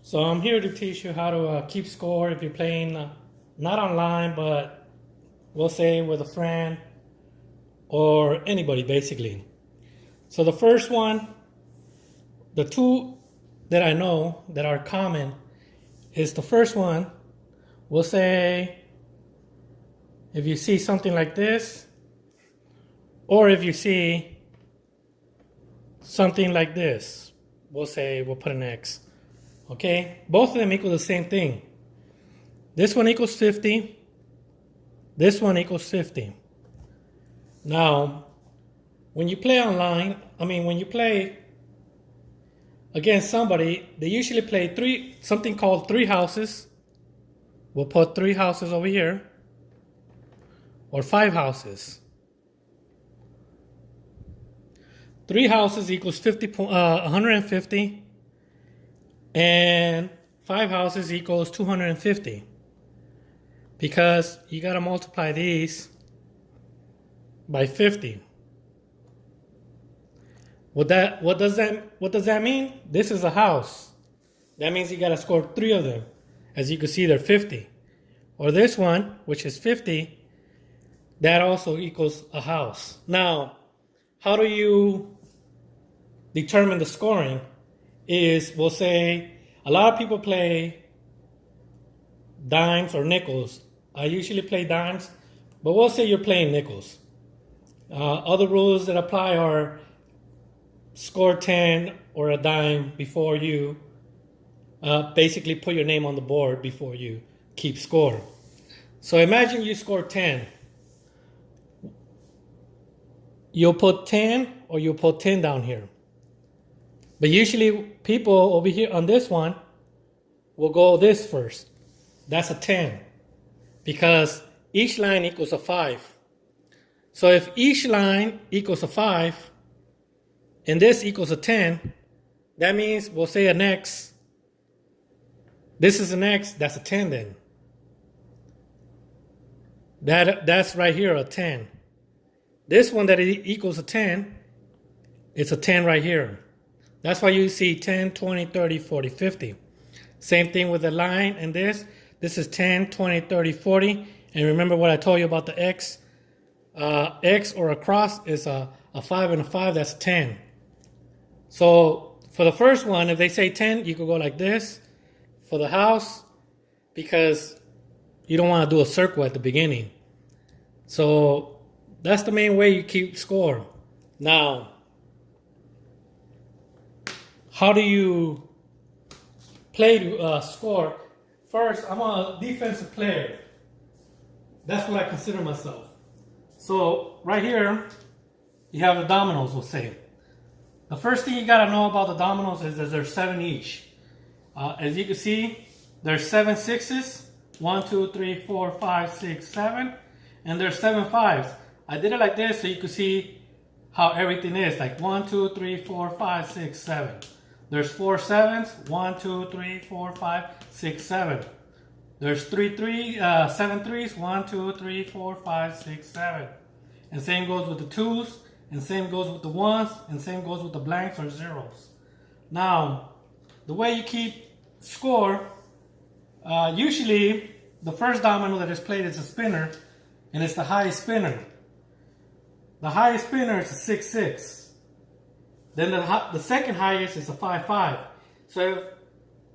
So I'm here to teach you how to keep score if you're playing not online, but we'll say with a friend or anybody basically. So the first one, the two that I know that are common is the first one, we'll say if you see something like this, or if you see something like this, we'll put an X. Okay, both of them equal the same thing. This one equals 50. This one equals 50. Now, when you play online, when you play against somebody, they usually play something called three houses. We'll put three houses over here, or five houses. Three houses equals 150. And five houses equals 250. Because you got to multiply these by 50. What does that mean? This is a house. That means you got to score three of them. As you can see, they're 50. Or this one, which is 50, that also equals a house. Now, how do you determine the scoring? We'll say a lot of people play dimes or nickels. I usually play dimes, but we'll say you're playing nickels. Other rules that apply are score 10 or a dime before you basically put your name on the board before you keep score. So imagine you score 10. You'll put 10 or you'll put 10 down here. But usually people over here on this one will go this first. That's a 10 because each line equals a 5. So if each line equals a 5 and this equals a 10, that means we'll say an X. This is an X, that's a 10 then. That's right here, a 10. This one that equals a 10, it's a 10 right here. That's why you see 10, 20, 30, 40, 50. Same thing with the line and this. This is 10, 20, 30, 40. And remember what I told you about the X? X or a cross is a 5 and a 5, that's 10. So for the first one, if they say 10, you could go like this for the house because you don't want to do a circle at the beginning. So that's the main way you keep score. Now, how do you play to score? First, I'm a defensive player. That's what I consider myself. So right here, you have the dominoes, we'll say. The first thing you got to know about the dominoes is that there's 7 each. As you can see, there's 7 sixes. 1, 2, 3, 4, 5, 6, 7. And there's 7 fives. I did it like this so you can see how everything is. Like 1, 2, 3, 4, 5, 6, 7. There's 4 sevens. 1, 2, 3, 4, 5, 6, 7. There's 7 threes. 1, 2, 3, 4, 5, 6, 7. And same goes with the twos. And same goes with the ones. And same goes with the blanks or zeros. Now, the way you keep score, usually the first domino that is played is a spinner. And it's the highest spinner. The highest spinner is a 6-6. Then the second highest is a 5-5. So if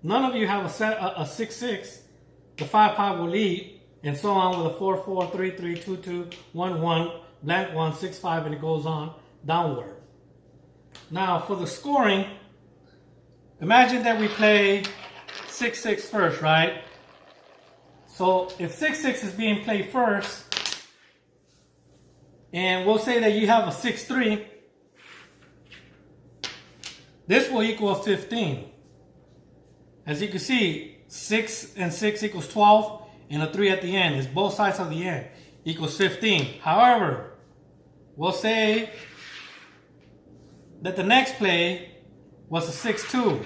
none of you have a 6-6, the 5-5 will lead, and so on with a 4-4, 3-3, 2-2, 1-1, blank 1, 6-5, and it goes on downward. Now for the scoring, imagine that we play 6-6 first, right? So if 6-6 is being played first, and we'll say that you have a 6-3, this will equal 15. As you can see, 6 and 6 equals 12, and a 3 at the end is both sides of the end equals 15. However, we'll say that the next play was a 6-2.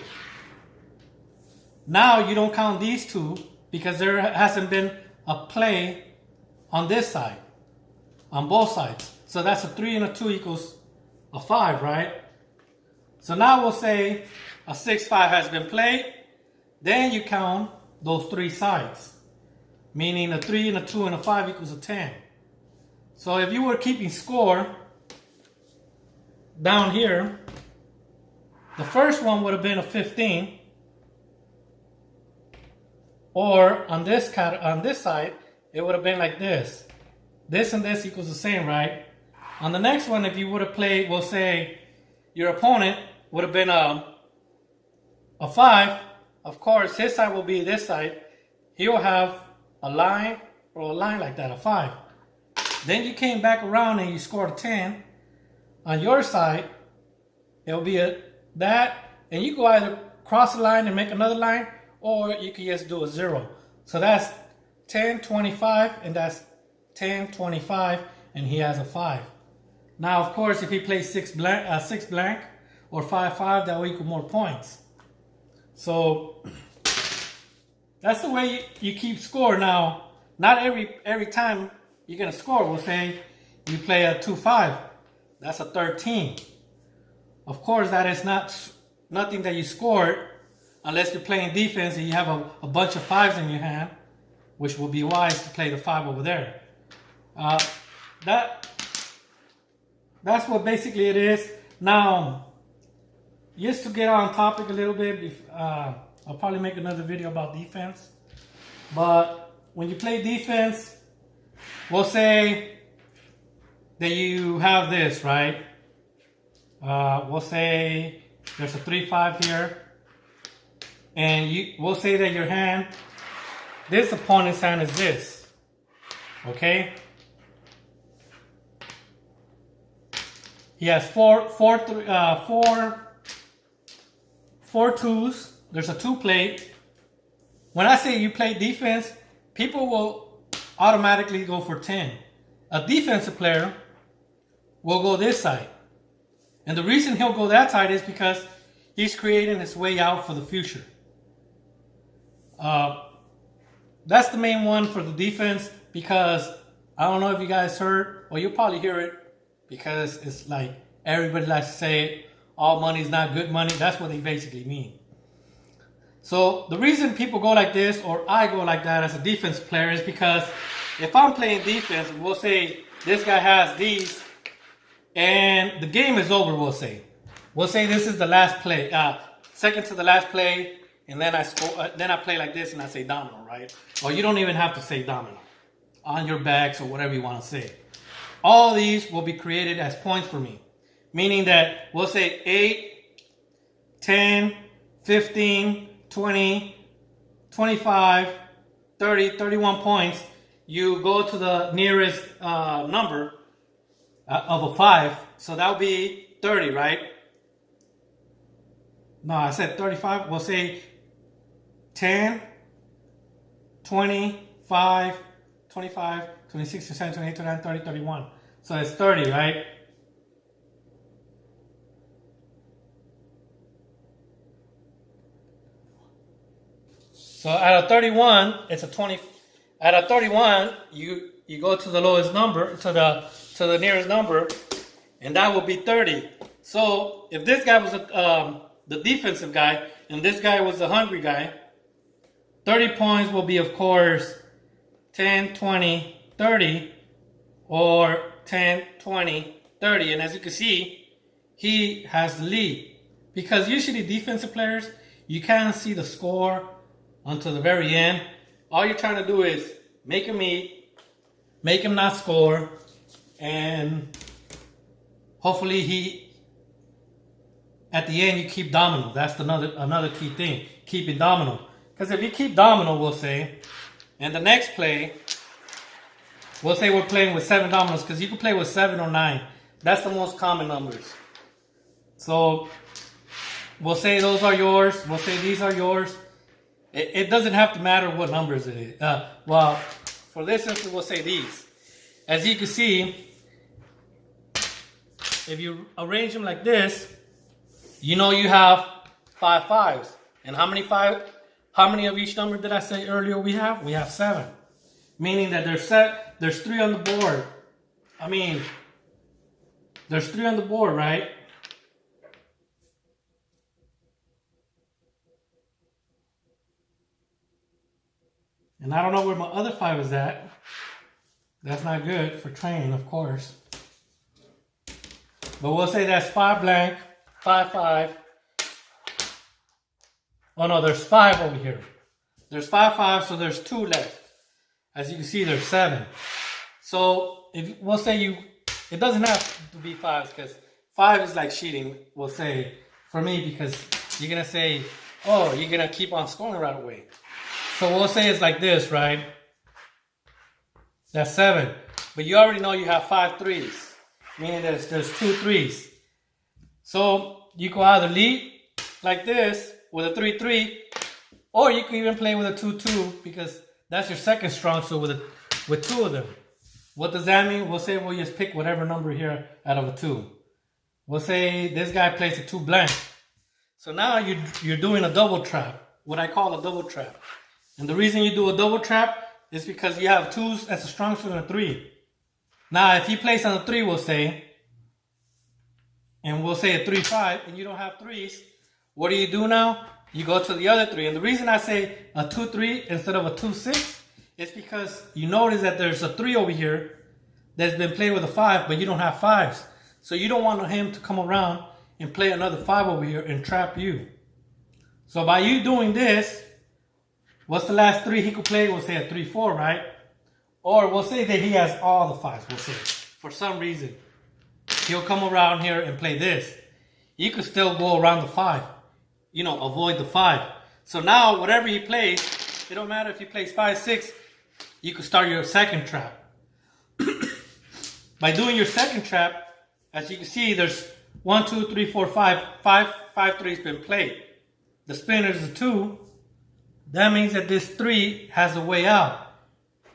Now you don't count these two because there hasn't been a play on this side, on both sides. So that's a 3 and a 2 equals a 5, right? So now we'll say a 6-5 has been played. Then you count those 3 sides, meaning a 3 and a 2 and a 5 equals a 10. So if you were keeping score down here, the first one would have been a 15, or on this side, it would have been like this. This and this equals the same, right? On the next one, if you would have played, we'll say your opponent would have been a 5. Of course, his side will be this side. He will have a line or a line like that, a 5. Then you came back around and you scored a 10. On your side, it will be that, and you go either cross the line and make another line, or you can just do a 0. So that's 10, 25, and that's 10, 25, and he has a 5. Now, of course, if he plays 6 blank or 5-5, that will equal more points. So that's the way you keep score. Now, not every time you're gonna score. We'll say you play a 2-5. That's a 13. Of course, that is nothing that you scored unless you're playing defense and you have a bunch of 5s in your hand, which will be wise to play the 5 over there. That's what basically it is. Now, just to get on topic a little bit, I'll probably make another video about defense. But when you play defense, we'll say that you have this, right? We'll say there's a 3-5 here. And we'll say that your hand, this opponent's hand is this. Okay? He has four 2s. There's a 2 plate. When I say you play defense, people will automatically go for 10. A defensive player will go this side. And the reason he'll go that side is because he's creating his way out for the future. That's the main one for the defense, because I don't know if you guys heard, or you'll probably hear it, because it's like everybody likes to say it, all money is not good money. That's what they basically mean. So the reason people go like this, or I go like that as a defense player, is because if I'm playing defense, we'll say this guy has these, and the game is over, we'll say. We'll say this is the last play, second to the last play, and then I score. Then I play like this, and I say domino, right? Or you don't even have to say domino. On your backs, or whatever you want to say. All these will be created as points for me. Meaning that we'll say 8, 10, 15, 20, 25, 30, 31 points. You go to the nearest number of a 5. So that would be 30, right? No, I said 35. We'll say 10, 25, 25, 26, 27, 28, 29, 30, 31. So it's 30, right? So out of 31, it's a 20. Out of 31, you go to the lowest number, to the nearest number, and that will be 30. So if this guy was the defensive guy, and this guy was the hungry guy, 30 points will be, of course, 10, 20, 30, or 10, 20, 30. And as you can see, he has the lead. Because usually defensive players, you can't see the score until the very end. All you're trying to do is make him eat, make him not score, and hopefully at the end you keep domino. That's another key thing, keeping domino. Because if you keep domino, we'll say, and the next play, we'll say we're playing with 7 dominoes, because you can play with 7 or 9. That's the most common numbers. So we'll say those are yours. We'll say these are yours. It doesn't have to matter what numbers it is. Well, for this instance, we'll say these. As you can see, if you arrange them like this, you know you have 5 5s. And how many of each number did I say earlier we have? We have 7. Meaning that there's 3 on the board. I mean, there's 3 on the board, right? And I don't know where my other 5 is at. That's not good for training, of course. But we'll say that's 5 blank, 5, 5. Oh no, there's 5 over here. There's 5, 5, so there's 2 left. As you can see, there's 7. So if we'll say it doesn't have to be 5s because 5 is like cheating, we'll say, for me, because you're going to say, oh, you're going to keep on scoring right away. So we'll say it's like this, right? That's 7. But you already know you have 5 3s, meaning there's 2 3s. So you can either lead like this with a 3 3, or you can even play with a 2 2 because that's your second strong suit with 2 of them. What does that mean? We'll say we'll just pick whatever number here out of a 2. We'll say this guy plays a 2 blank. So now you're doing a double trap, what I call a double trap. And the reason you do a double trap is because you have 2s as a strong suit and a 3. Now if he plays on a 3, we'll say, and we'll say a 3 5, and you don't have 3s, what do now? You go to the other 3. And the reason I say a 2 3 instead of a 2 6 is because you notice that there's a 3 over here that's been played with a 5, but you don't have 5s. So you don't want him to come around and play another 5 over here and trap you. So by you doing this, what's the last 3 he could play? We'll say a 3 4, right? Or we'll say that he has all the 5s, we'll say. For some reason, he'll come around here and play this. You could still go around the 5. Avoid the 5. So now, whatever he plays, it don't matter if he plays 5 6, you could start your second trap. By doing your second trap, as you can see, there's 1 2 3 4 5 5 3's been played. The spinner is a 2. That means that this 3 has a way out.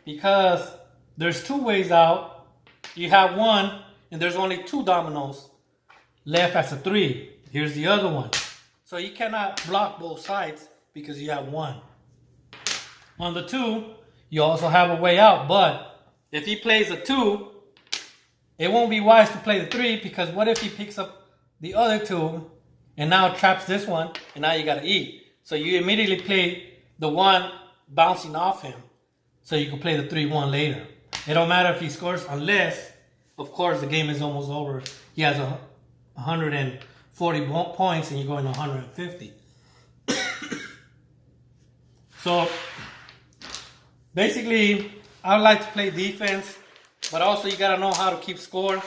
Because there's 2 ways out. You have 1, and there's only 2 dominoes left as a 3. Here's the other one. So you cannot block both sides because you have 1. On the 2, you also have a way out. But if he plays a 2, it won't be wise to play the 3 because what if he picks up the other 2 and now traps this one and now you got to eat. So you immediately play the 1 bouncing off him so you can play the 3 1 later. It don't matter if he scores unless, of course, the game is almost over. He has 140 points and you're going 150. So basically, I would like to play defense, but also you got to know how to keep score.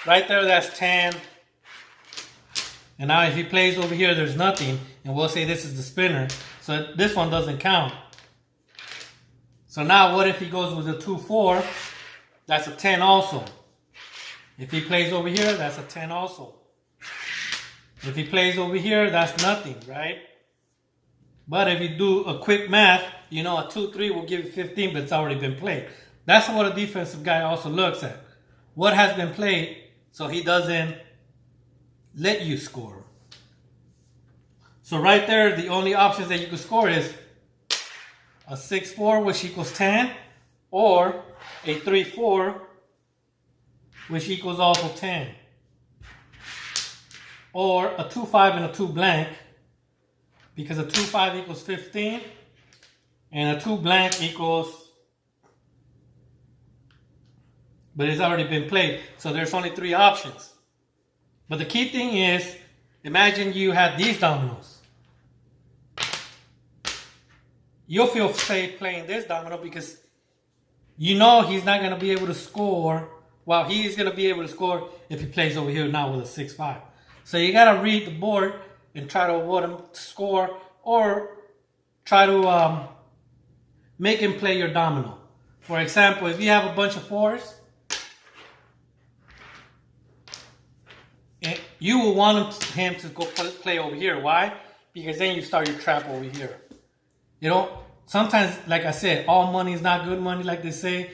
Right there, that's 10. And now if he plays over here, there's nothing. And we'll say this is the spinner. So this one doesn't count. So now what if he goes with a 2 4? That's a 10 also. If he plays over here, that's a 10 also. If he plays over here, that's nothing, right? But if you do a quick math, a 2 3 will give you 15, but it's already been played. That's what a defensive guy also looks at. What has been played so he doesn't let you score. So right there, the only options that you can score is a 6 4, which equals 10, or a 3 4, which equals also 10. Or a 2 5 and a 2 blank, because a 2 5 equals 15, and a 2 blank equals, but it's already been played, so there's only 3 options. But the key thing is, imagine you had these dominoes. You'll feel safe playing this domino because you know he's not going to be able to score. Well, he's going to be able to score if he plays over here now with a 6 5. So you got to read the board and try to avoid him to score, or try to make him play your domino. For example, if you have a bunch of 4s, you will want him to go play over here. Why? Because then you start your trap over here. Sometimes, like I said, all money is not good money, like they say.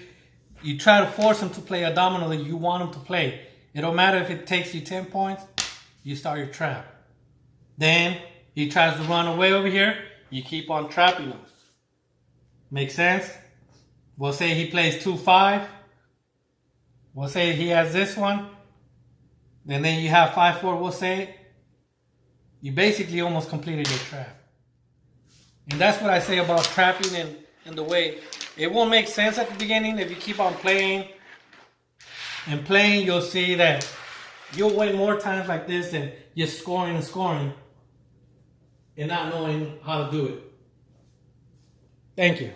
You try to force him to play a domino that you want him to play. It don't matter if it takes you 10 points, you start your trap. Then he tries to run away over here, you keep on trapping him. Make sense? We'll say he plays 2 5. We'll say he has this one. And then you have 5 4, we'll say. You basically almost completed your trap. And that's what I say about trapping and and the way it won't make sense at the beginning. If you keep on playing and playing, you'll see that you'll win more times like this than just scoring and scoring and not knowing how to do it. Thank you.